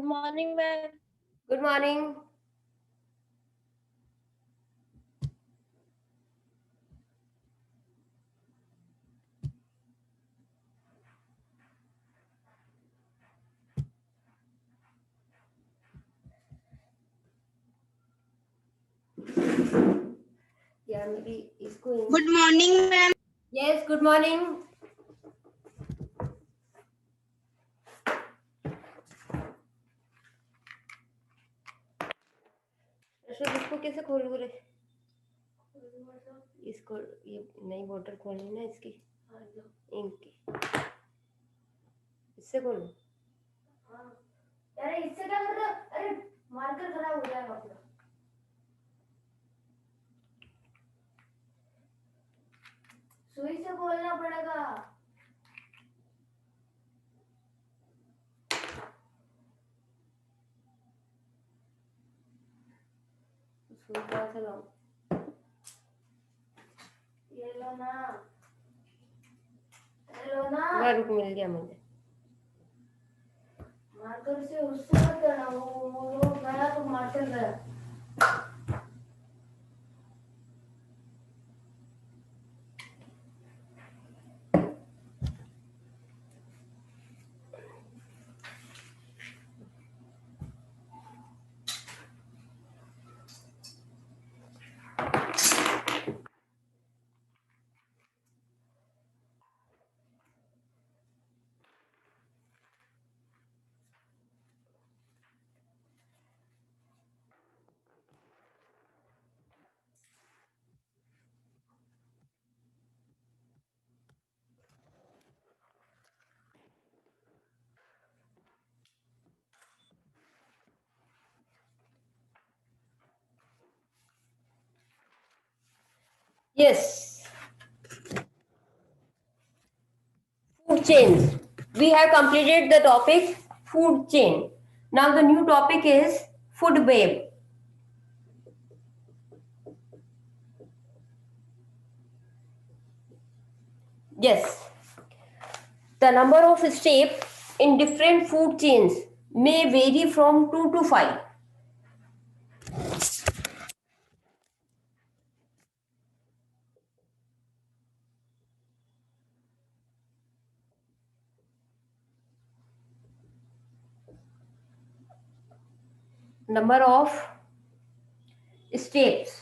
Good morning, ma'am. Good morning. Yeah, maybe it's going. Good morning, ma'am. Yes, good morning. Ashok इसको कैसे खोलूं रे? इसको ये नई बोतल खोलनी ना इसकी इंक की, इससे खोलूं? अरे इससे क्या कर रहे हो? अरे मार्कर खराब हो जाएगा पूरा। सुई से खोलना पड़ेगा। सुई कहाँ से लाऊं? ये लो ना, रुक, मिल गया मुझे। मार्कर से उससे मत करना, वो गया तो मार्कर गया। Yes, food chains. We have completed the topic food chain. Now the new topic is food web. Yes, the number of steps in different food chains may vary from 2 to 5. Number of steps.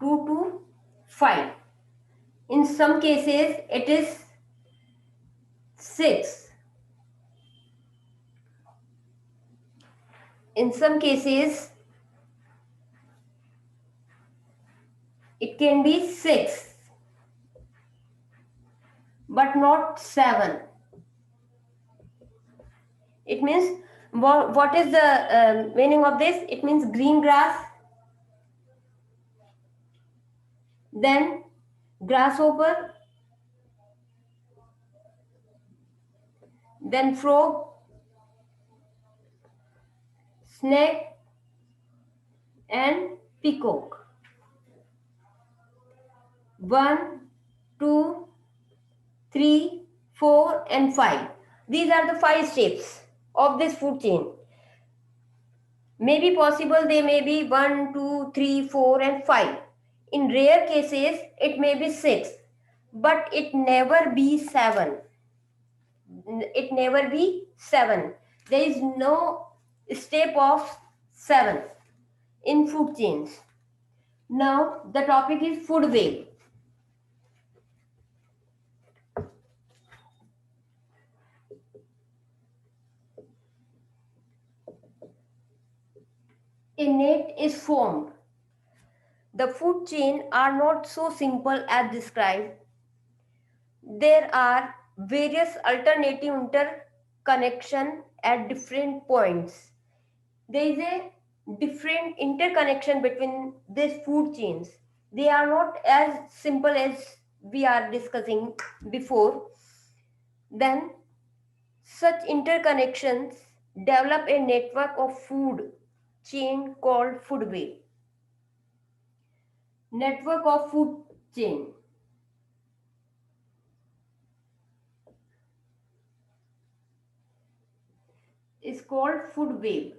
Two to 5. In some cases, it is 6. In some cases, it can be 6, but not 7. It means, what is the meaning of this? It means green grass, then grasshopper, then frog, snake, and peacock. 1, 2, 3, 4, and 5. These are the 5 steps of this food chain. Maybe possible they may be 1, 2, 3, 4, and 5. In rare cases, it may be 6, but it never be 7. It never be 7. There is no step of 7 in food chains. Now the topic is food web. A net is formed. The food chain are not so simple as described. There are various alternative interconnection at different points. There is a different interconnection between these food chains. They are not as simple as we are discussing before. Then such interconnections develop a network of food chain called food web. Network of food chain is called food web.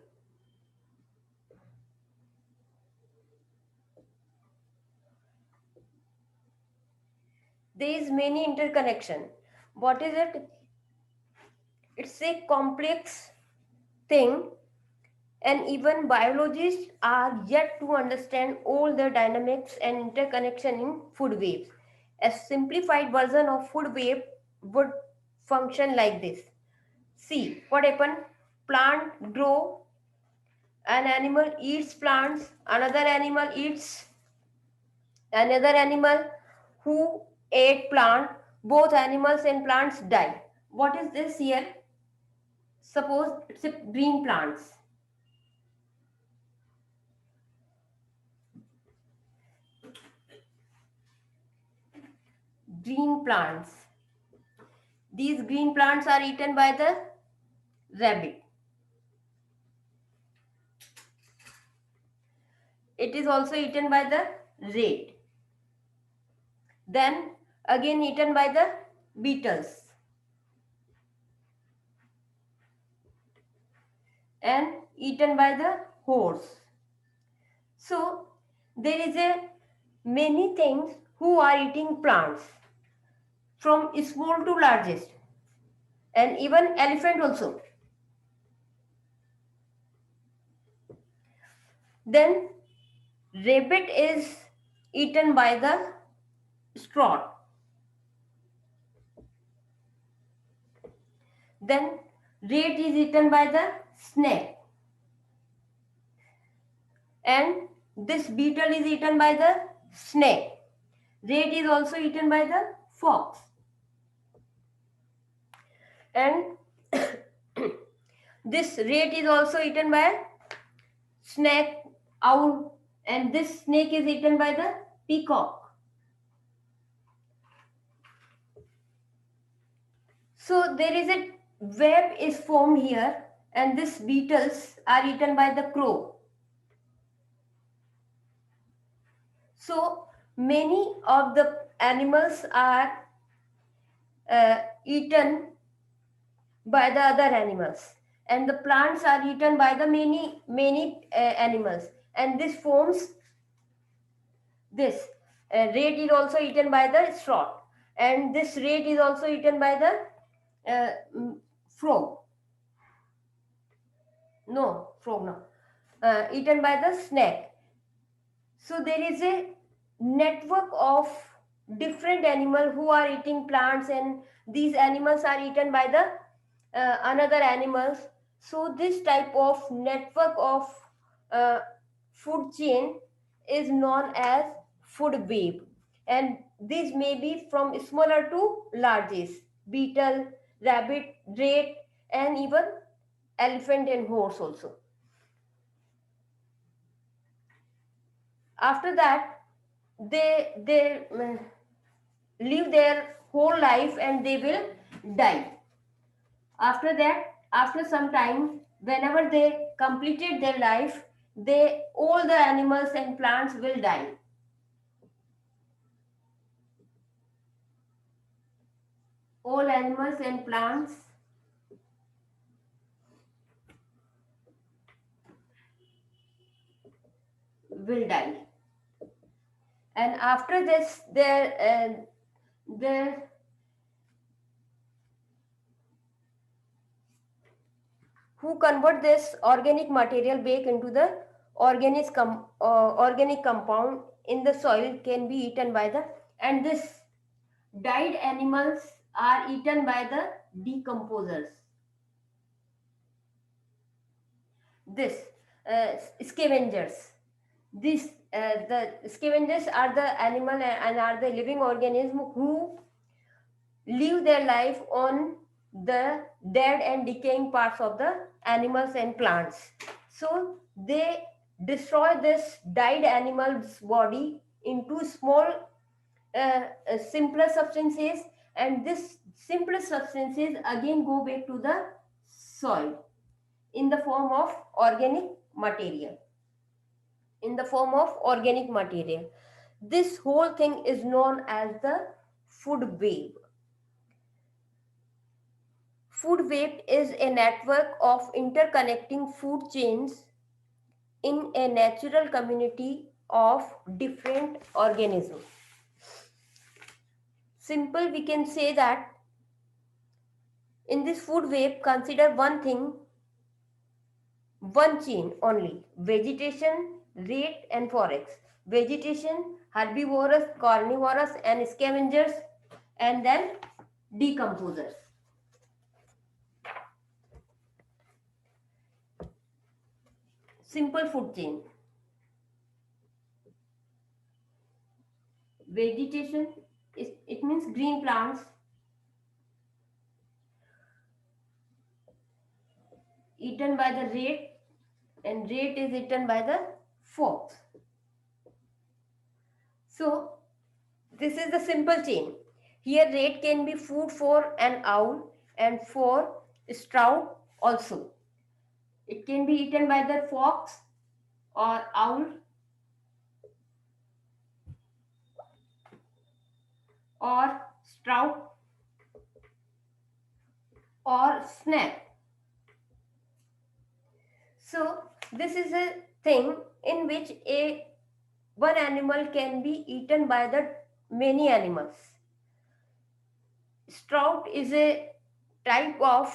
There is many interconnection. What is it? It's a complex thing, and even biologists are yet to understand all the dynamics and interconnection in food webs. A simplified version of food web would function like this. See what happened: plant grow, an animal eats plants, another animal eats another animal who ate plant, both animals and plants die. What is this here? Suppose it's a green plants. Green plants. These green plants are eaten by the rabbit. It is also eaten by the rat. Then again eaten by the beetles and eaten by the horse. So there is a many things who are eating plants from small to largest, and even elephant also. Then rabbit is eaten by the sloth. Then rat is eaten by the snake, and this beetle is eaten by the snake. Rat is also eaten by the fox, and this rat is also eaten by snake, owl, and this snake is eaten by the peacock. So there is a web is formed here, and these beetles are eaten by the crow. So many of the animals are eaten by the other animals, and the plants are eaten by the many animals, and this forms this. Rat is also eaten by the sloth, and this rat is also eaten by the frog. No, frog no. Eaten by the snake. So there is a network of different animals who are eating plants, and these animals are eaten by the another animals. So this type of network of uh, food chain is known as food web, and these may be from smaller to largest: beetle, rabbit, rat, and even elephant and horse also. After that, they live their whole life and they will die. After that, after some time, whenever they completed their life, they all the animals and plants will die. All animals and plants will die. And after this, their who convert this organic material back into the organic compound in the soil can be eaten by the, and this died animals are eaten by the decomposers. This scavengers. This the scavengers are the animal and are the living organism who live their life on the dead and decaying parts of the animals and plants. So they destroy this died animal's body into small simpler substances, and this simpler substances again go back to the soil in the form of organic material. In the form of organic material. This whole thing is known as the food web. Food web is a network of interconnecting food chains in a natural community of different organisms. Simple, we can say that in this food web, consider one thing, one chain only: vegetation, rate, and forex. Vegetation, herbivorous, carnivorous, and scavengers, and then decomposers. Simple food chain. Vegetation is, it means green plants, eaten by the rat, and rat is eaten by the fox. So this is the simple chain. Here rat can be food for an owl and for straw also. It can be eaten by the fox or owl or straw or snake. So this is a thing in which a one animal can be eaten by the many animals. Strout is a type of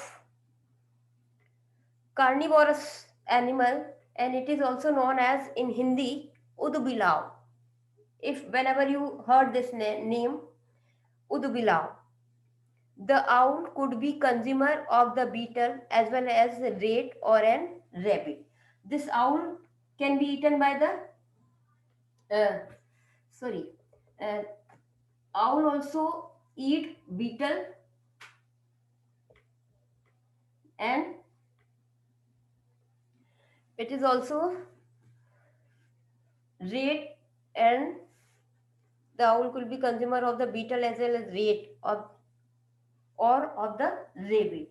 carnivorous animal, and it is also known as in Hindi udbilav. If whenever you heard this name udbilav, the owl could be consumer of the beetle as well as a rat or an rabbit. This owl can be eaten by the uh, sorry uh, owl also eat beetle, and it is also rat, and the owl could be consumer of the beetle as well as rat or of the rabbit.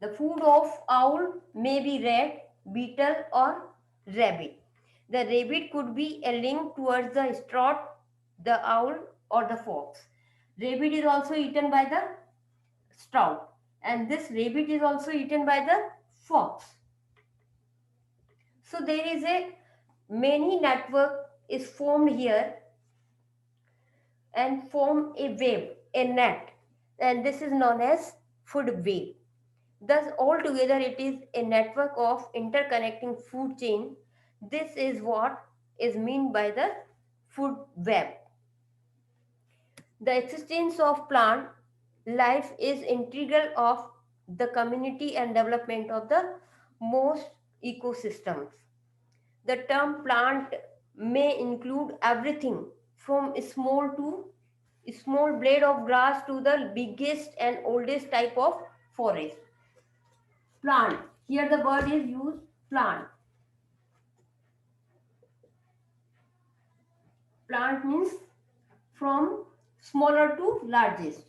The food of owl may be rat, beetle, or rabbit. The rabbit could be a link towards the straw, the owl, or the fox. Rabbit is also eaten by the straw, and this rabbit is also eaten by the fox. So there is a many network is formed here and form a web, a net, and this is known as food web. Thus, altogether, it is a network of interconnecting food chain. This is what is meant by the food web. The existence of plant life is integral of the community and development of the most ecosystems. The term plant may include everything from small blade of grass to the biggest and oldest type of forest. Plant. Here the word is used, plant. Plant means from smaller to largest.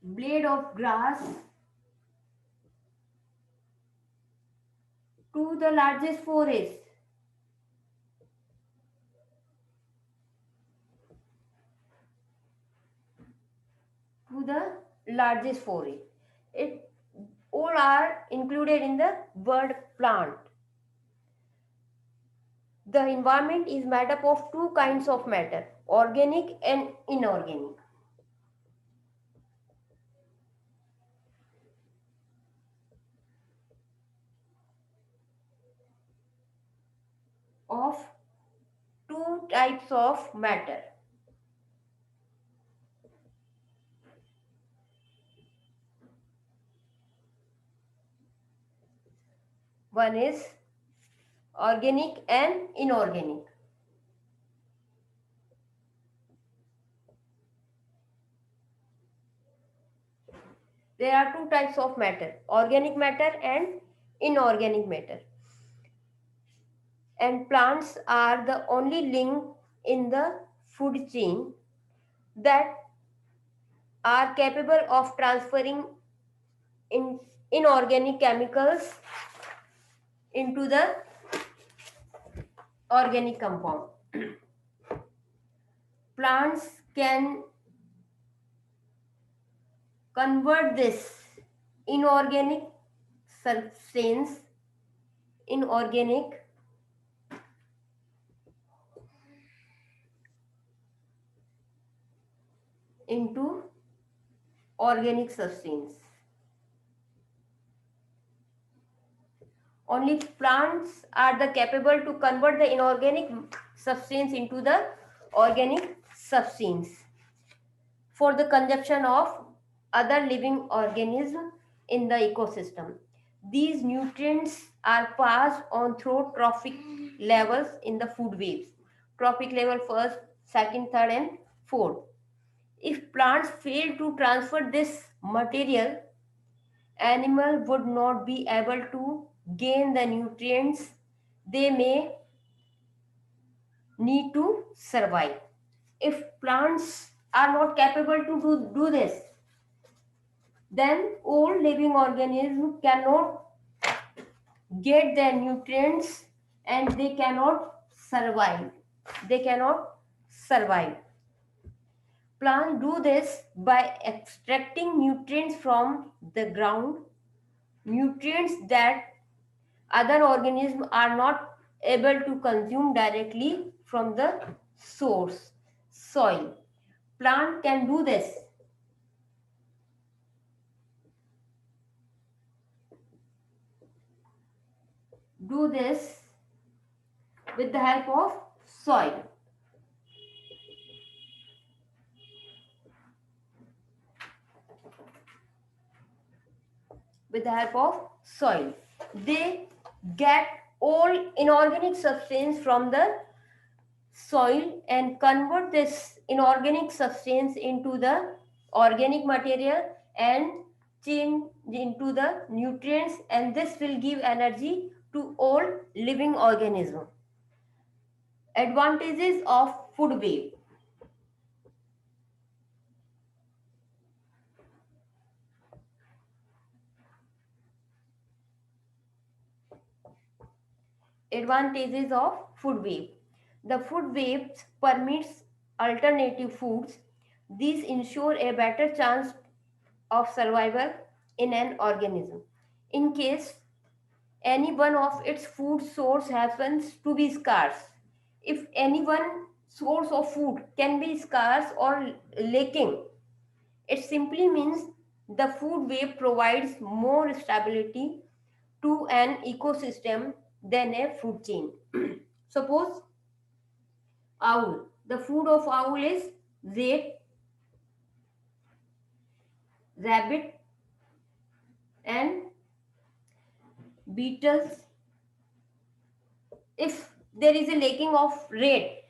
Blade of grass to the largest forest. To the largest forest. It all are included in the word plant. The environment is made up of two kinds of matter, organic and inorganic. Of two types of matter. One is organic and inorganic. There are two types of matter, organic matter and inorganic matter. And plants are the only link in the food chain that are capable of transferring in inorganic chemicals into the organic compound. Plants can convert this inorganic substance inorganic into organic substance. Only plants are the capable to convert the inorganic substance into the organic substance for the consumption of other living organisms in the ecosystem. These nutrients are passed on through trophic levels in the food webs. Trophic level first, second, third, and fourth. If plants fail to transfer this material, animal would not be able to gain the nutrients they may need to survive. If plants are not capable to do this, then all living organisms cannot get their nutrients and they cannot survive. They cannot survive. Plants do this by extracting nutrients from the ground, nutrients that other organisms are not able to consume directly from the source, soil. Plant can do this with the help of soil. With the help of soil, they get all inorganic substance from the soil and convert this inorganic substance into the organic material and change into the nutrients, and this will give energy to all living organisms. Advantages of food web. Advantages of food web. The food web permits alternative foods. These ensure a better chance of survival in an organism. In case any one of its food source happens to be scarce. If any one source of food can be scarce or lacking, it simply means the food web provides more stability to an ecosystem than a food chain. Suppose owl. The food of owl is rat, rabbit, and beetles. If there is a lacking of rat,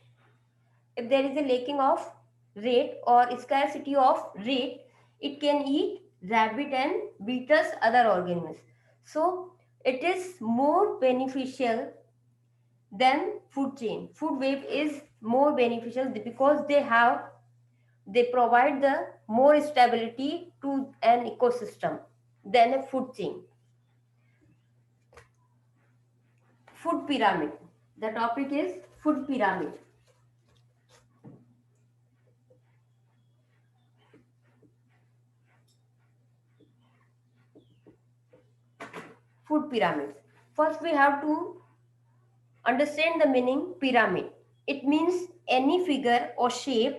if there is a lacking of rat or scarcity of rat, it can eat rabbit and beetles other organisms. So it is more beneficial than food chain. Food web is more beneficial because they provide the more stability to an ecosystem than a food chain. Food pyramid. The topic is food pyramid. Food pyramids. First, we have to understand the meaning pyramid. It means any figure or shape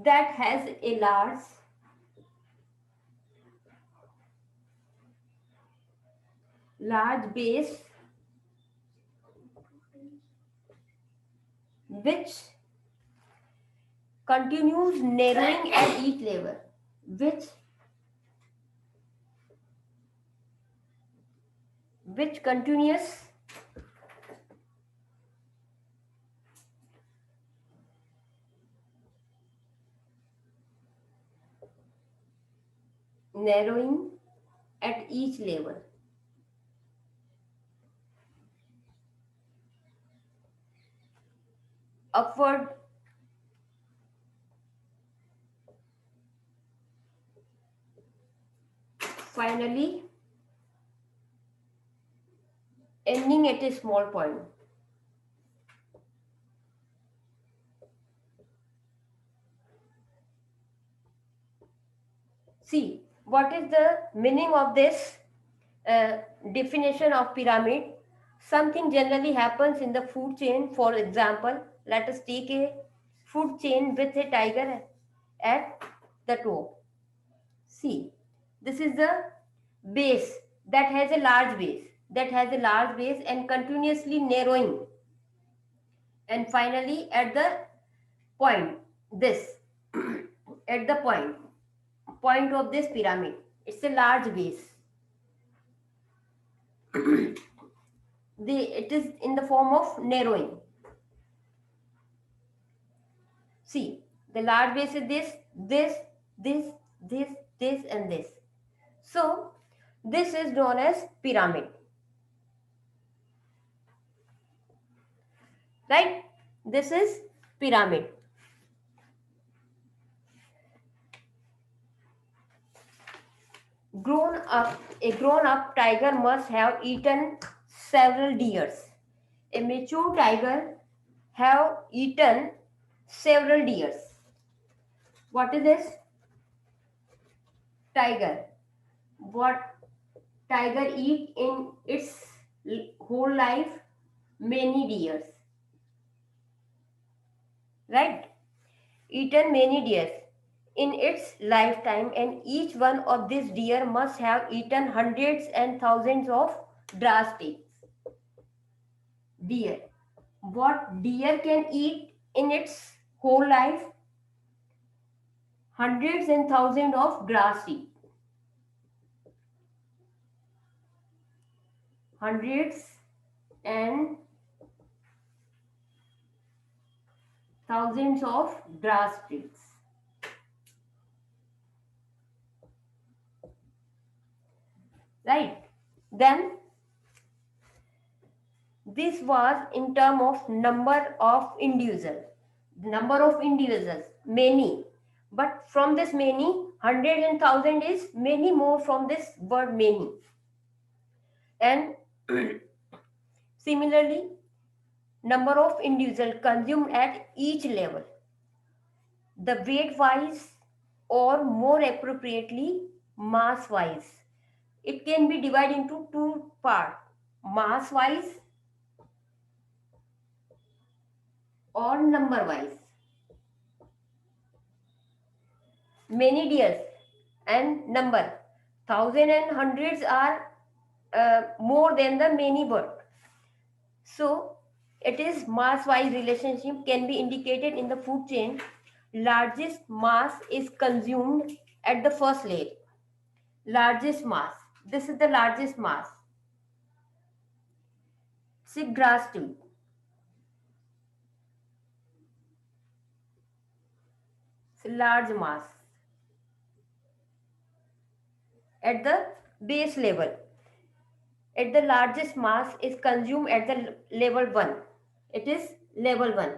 that has a large base which continues narrowing at each level, which continues narrowing at each level. Upward finally ending at a small point. See, what is the meaning of this uh, definition of pyramid? Something generally happens in the food chain. For example, let us take a food chain with a tiger at the top. See, this is the base that has a large base, and continuously narrowing, and finally at the point, this at the point of this pyramid, it's a large base. It is in the form of narrowing. See, the large base is this, this, this, and this. So this is known as pyramid, right? This is pyramid. A grown up tiger must have eaten several deers. A mature tiger have eaten several deers. What is this? Tiger. What tiger eat in its whole life? Many deers. Right? Eaten many deers in its lifetime, and each one of these deer must have eaten hundreds and thousands of grass sticks. Deer. What deer can eat in its whole life? Hundreds and thousands of grass seed. Hundreds and thousands of grass sticks. Right? Then this was in term of number of individuals. Number of individuals, many. But from this many, hundred and thousand is many more from this word many. And similarly, number of individuals consumed at each level. The weight wise, or more appropriately, mass wise. It can be divided into two parts, mass wise or number wise. Many deers and number. Thousand and hundreds are more than the many bird. So it is mass wise relationship can be indicated in the food chain. Largest mass is consumed at the first layer. Largest mass. This is the largest mass. See grass tube. It's large mass. At the base level, at the largest mass is consumed at the level 1. It is level 1.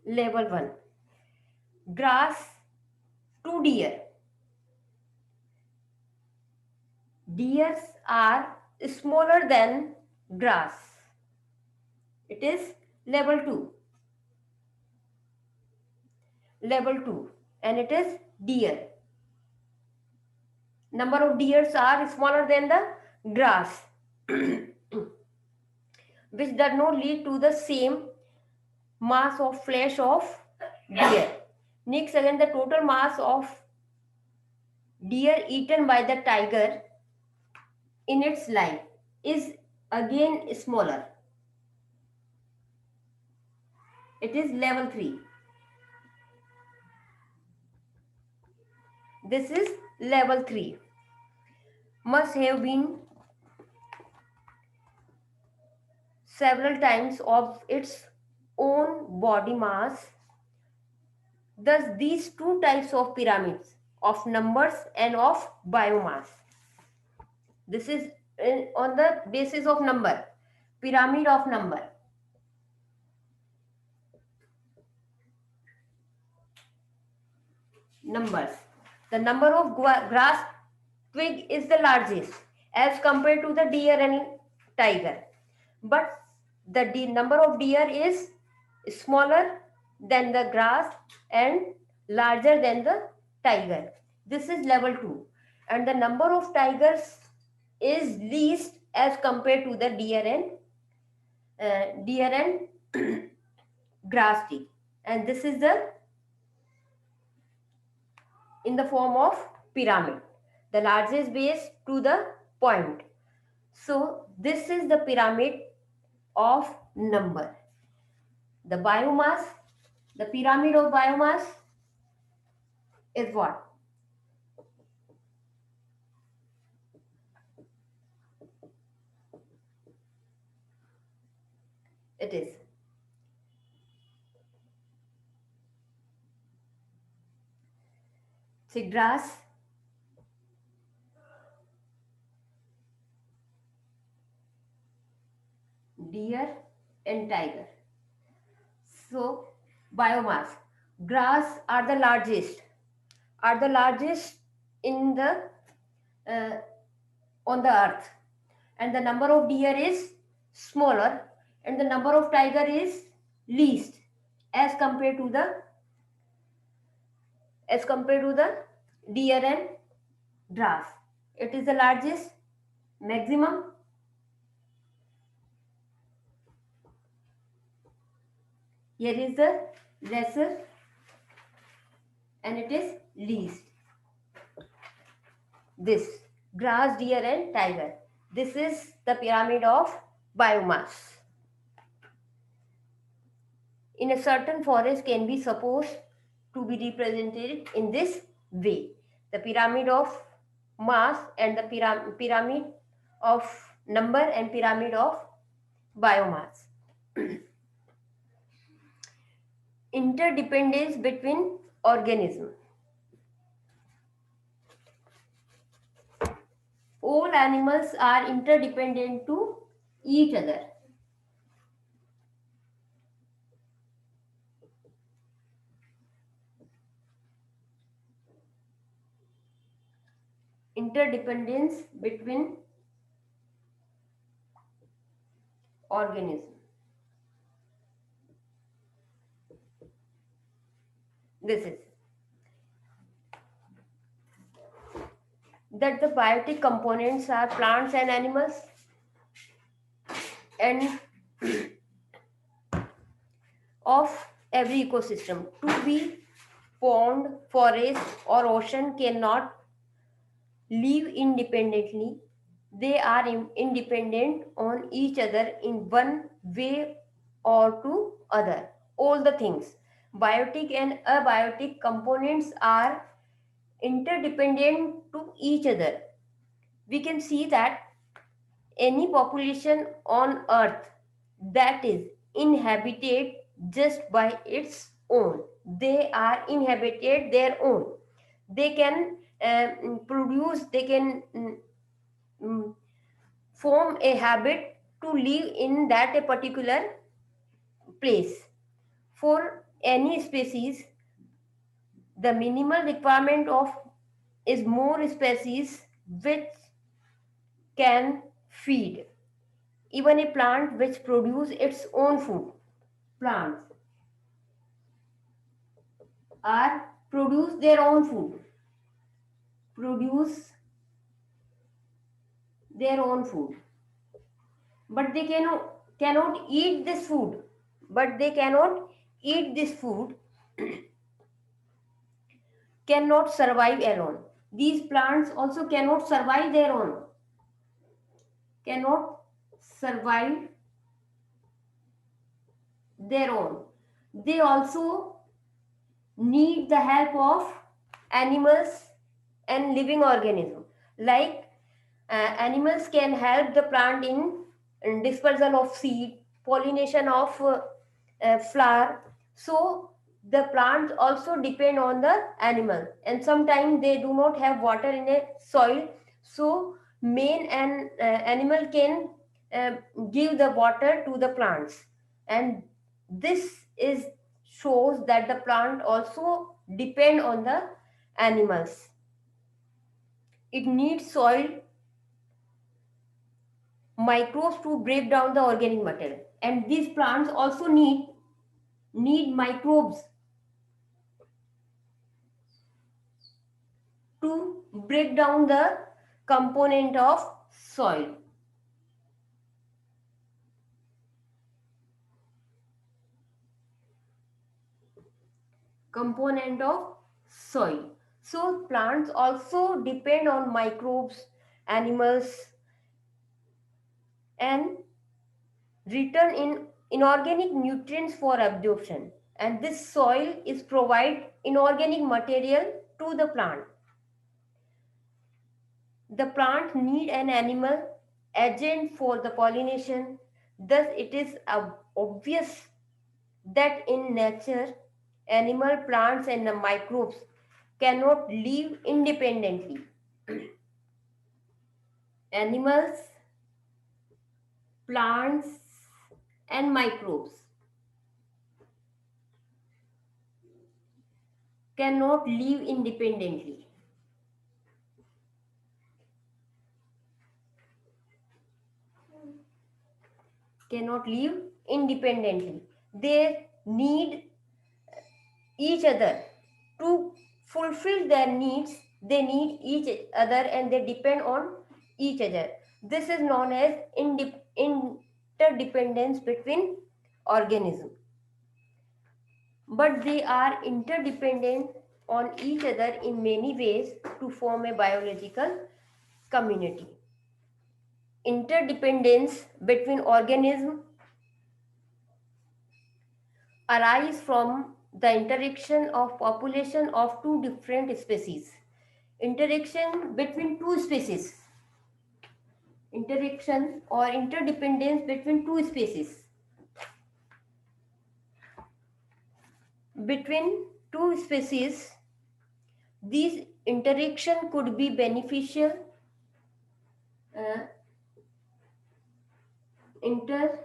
Level 1. Grass to deer. Deers are smaller than grass. It is level 2. Level 2. And it is deer. Number of deers are smaller than the grass, which does not lead to the same mass of flesh of deer. Next, again, the total mass of deer eaten by the tiger in its life is again smaller. It is level 3. This is level 3. Must have been several times of its own body mass Thus, these two types of pyramids of numbers and of biomass. This is on the basis of number, pyramid of number. Numbers. The number of grass twig is the largest as compared to the deer and tiger. But the number of deer is smaller than the grass and larger than the tiger. This is level 2. And the number of tigers is least as compared to the deer and grass tree. And this is the in the form of pyramid, the largest base to the point. So this is the pyramid of number. The biomass, the pyramid of biomass is what? It is see grass, deer and tiger. So biomass, grass are the largest in the on the earth, and the number of deer is smaller and the number of tiger is least as compared to the deer and grass. It is the largest, maximum, here is the lesser, and it is least. This grass, deer and tiger. This is the pyramid of biomass. In a certain forest can be supposed to be represented in this way. The pyramid of mass and the pyramid of number and pyramid of biomass. Interdependence between organisms. All animals are interdependent to each other. Interdependence between organisms. This is that the biotic components are plants and animals, and of every ecosystem. To be pond, forest or ocean cannot live independently. They are independent on each other in one way or to other. All the things, biotic and abiotic components are interdependent to each other. We can see that any population on earth that is inhabited just by its own, they are inhabited their own, they can produce, they can form a habit to live in that a particular place. For any species, the minimal requirement of is more species which can feed. Even a plant which produce its own food, plants are produce their own food, produce their own food, but they cannot eat this food, but they cannot eat this food, cannot survive alone. These plants also cannot survive their own, cannot survive their own. They also need the help of animals and living organism. Like animals can help the plant in dispersal of seed, pollination of flower. So The plants also depend on the animal, and sometimes they do not have water in a soil, so main and animal can uh, give the water to the plants, and this is shows that the plant also depend on the animals. It needs soil microbes to break down the organic material, and these plants also need microbes to break down the component of soil. Component of soil. So plants also depend on microbes, animals, and return in inorganic nutrients for absorption. And this soil is provide inorganic material to the plant. The plant need an animal agent for the pollination. Thus, it is obvious that in nature, animal, plants, and the microbes cannot live independently. Animals, plants, and microbes cannot live independently. Cannot live independently. They need each other to fulfill their needs. They need each other and they depend on each other. This is known as interdependence between organisms, but they are interdependent on each other in many ways to form a biological community. Interdependence between organisms arise from the interaction of population of two different species. Interaction between two species. Interaction or interdependence between two species. Between two species, these interaction could be beneficial. Uh, inter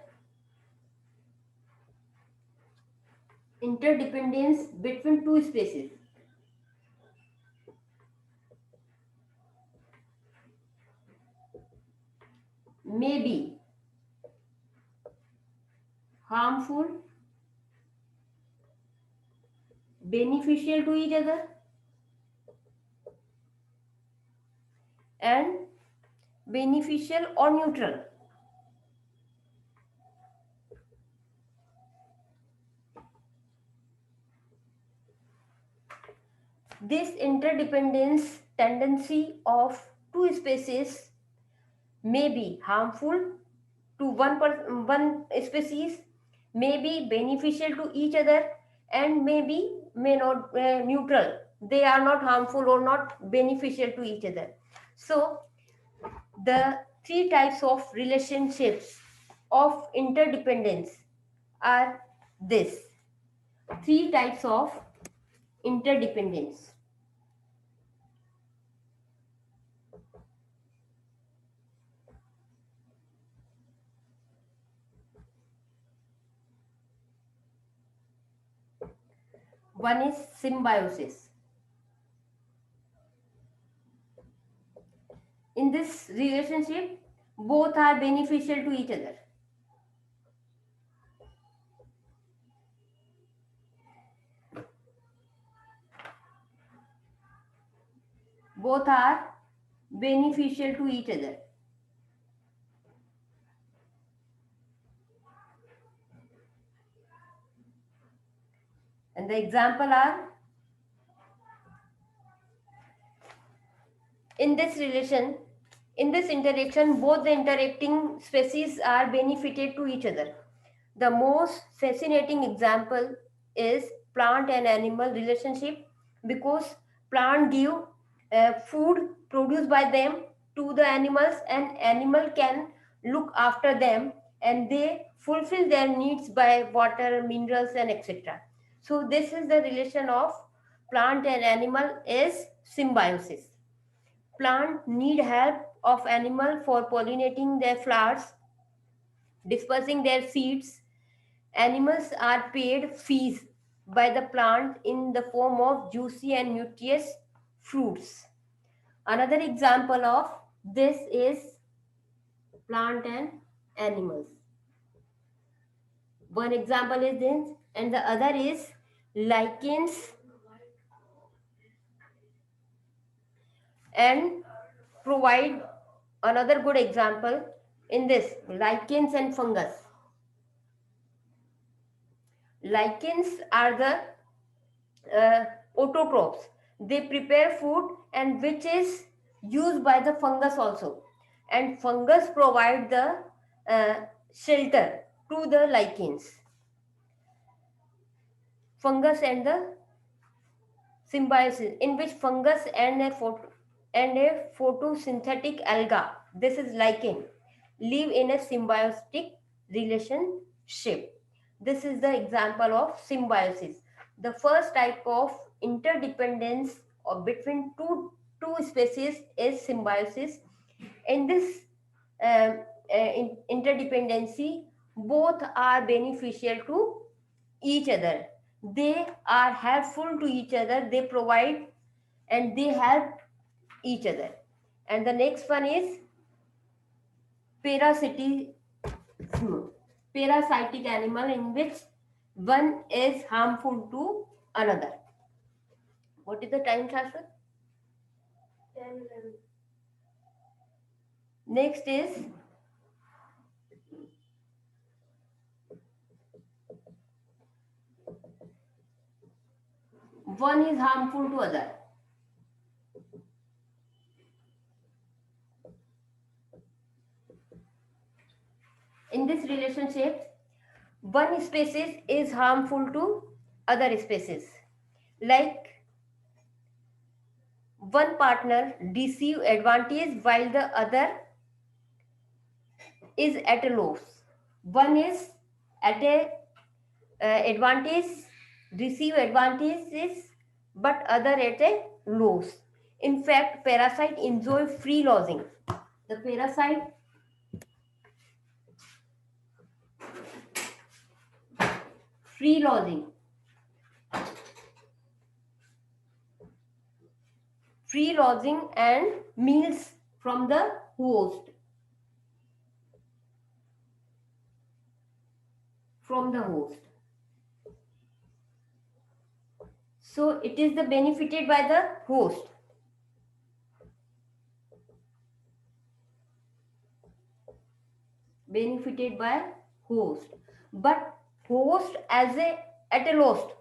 Interdependence between two species may be harmful, beneficial to each other, and beneficial or neutral. This interdependence tendency of two species may be harmful to one species, may be beneficial to each other, and may not neutral. They are not harmful or not beneficial to each other. So the three types of relationships of interdependence are this. Three types of interdependence. One is symbiosis. In this relationship, both are beneficial to each other. Both are beneficial to each other. And the example are, in this relation, in this interaction, both the interacting species are benefited to each other. The most fascinating example is plant and animal relationship, because plant give food produced by them to the animals, and animal can look after them, and they fulfill their needs by water, minerals, and etc. So this is the relation of plant and animal is symbiosis. Plant need help of animal for pollinating their flowers, dispersing their seeds. Animals are paid fees by the plant in the form of juicy and nutritious fruits. Another example of this is plant and animals. One example is this, and the other is lichens and provide another good example in this lichens and fungus. Lichens are the autotrophs. They prepare food and which is used by the fungus also. And fungus provide the uh, shelter to the lichens. Fungus and the symbiosis in which fungus and a photosynthetic alga, this is lichen, live in a symbiotic relationship. This is the example of symbiosis. The first type of interdependence between two species is symbiosis. In this interdependency, both are beneficial to each other. They are helpful to each other. They provide and they help each other. And the next one is parasitic, parasitic animal in which one is harmful to another. What is the time, Shashwat? 10:11. Next is one is harmful to other. In this relationship, one species is harmful to other species. Like one partner receive advantage while the other is at a loss. One is at a advantage, receive advantages, but other at a loss. In fact, parasite enjoy free lodging. The parasite free lodging, free lodging and meals from the host, from the host. So it is the benefited by the host. Benefited by host, but host as a at a loss,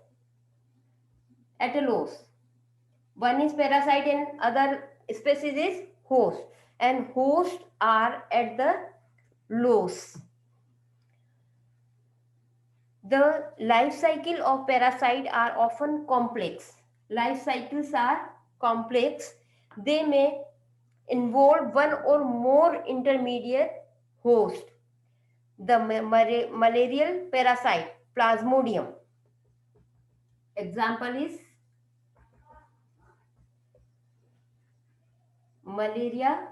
at a loss. One is parasite and other species is host, and host are at the loss. The life cycle of parasite are often complex. Life cycles are complex. They may involve one or more intermediate host. The malarial parasite, Plasmodium. Example is malaria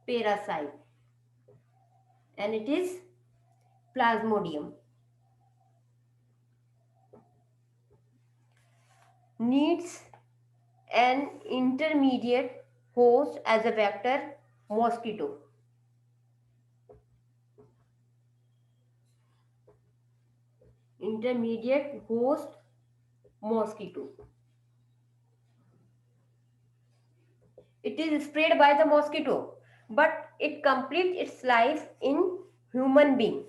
parasite, and it is Plasmodium. Needs an intermediate host as a vector, mosquito. Intermediate host, mosquito. It is spread by the mosquito, but it completes its life in human being.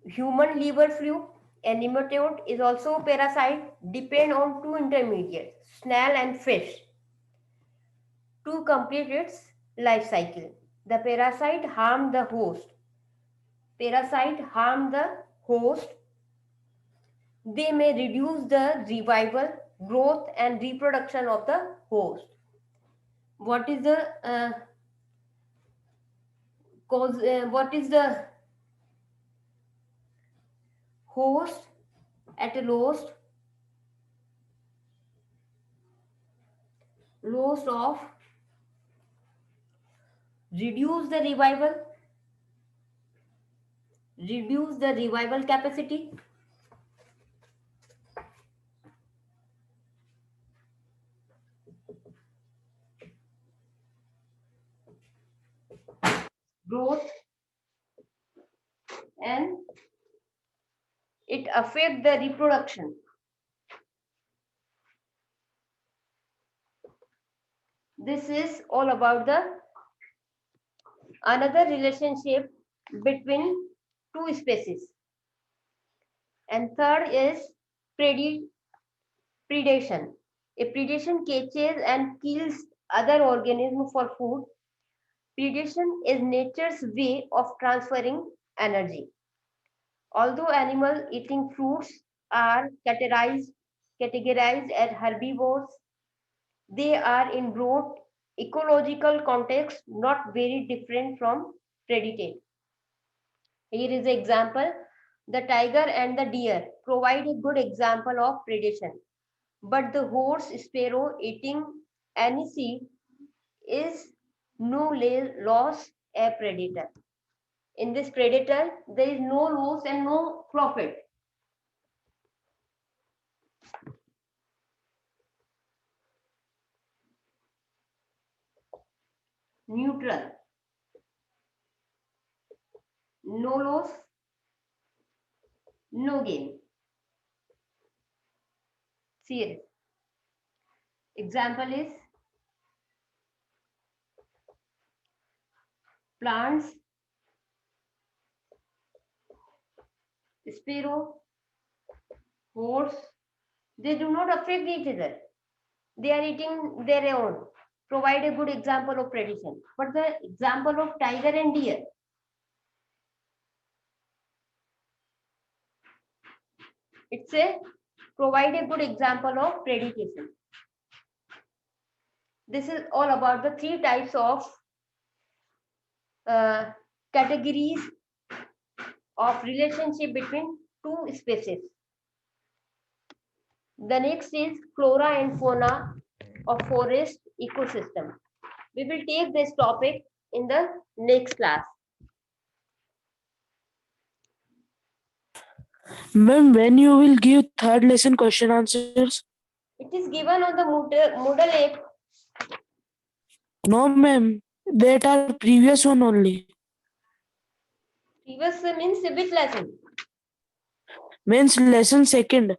Human liver fluke and nematode is also a parasite, depend on two intermediates, snail and fish, to complete its life cycle. The parasite harm the host. Parasite harm the host. They may reduce the revival, growth and reproduction of the host. What is the cause? What is the host at a lowest of reduce the revival capacity. Growth, and it affect the reproduction. This is all about the another relationship between two species. And third is predation. A predation catches and kills other organisms for food. Predation is nature's way of transferring energy. Although animals eating fruits are categorized as herbivores, they are in broad ecological context not very different from predators. Here is an example. The tiger and the deer provide a good example of predation. But the horse sparrow eating any seed is no loss a predator. In this predator, there is no loss and no profit. Neutral. No loss, no gain. Serious. Example is plants, sparrow, horse. They do not affect each other. They are eating their own. Provide a good example of predation. But the example of tiger and deer, it's a provide a good example of predation. This is all about the three types of categories of relationship between two species. The next is flora and fauna of forest ecosystem. We will take this topic in the next class. Ma'am, when you will give third lesson question answers? It is given on the Moodle app. No, ma'am. That are previous one only. Previous means which lesson? Means lesson second.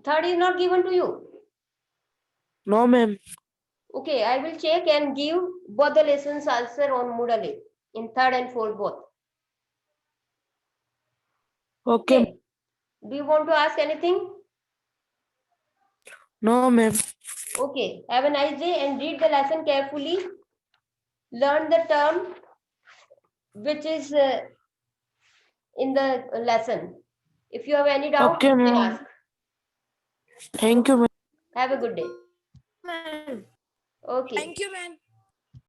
Third is not given to you. No, ma'am. Okay, I will check and give both the lessons answer on Moodle app in third and fourth both. Okay. Do you want to ask anything? No, ma'am. Okay, have a nice day and read the lesson carefully. Learn the term which is in the lesson. If you have any doubt, Okay, you can ma'am. ask. Thank you, ma'am. Have a good day. Ma'am. Okay. Thank you, ma'am.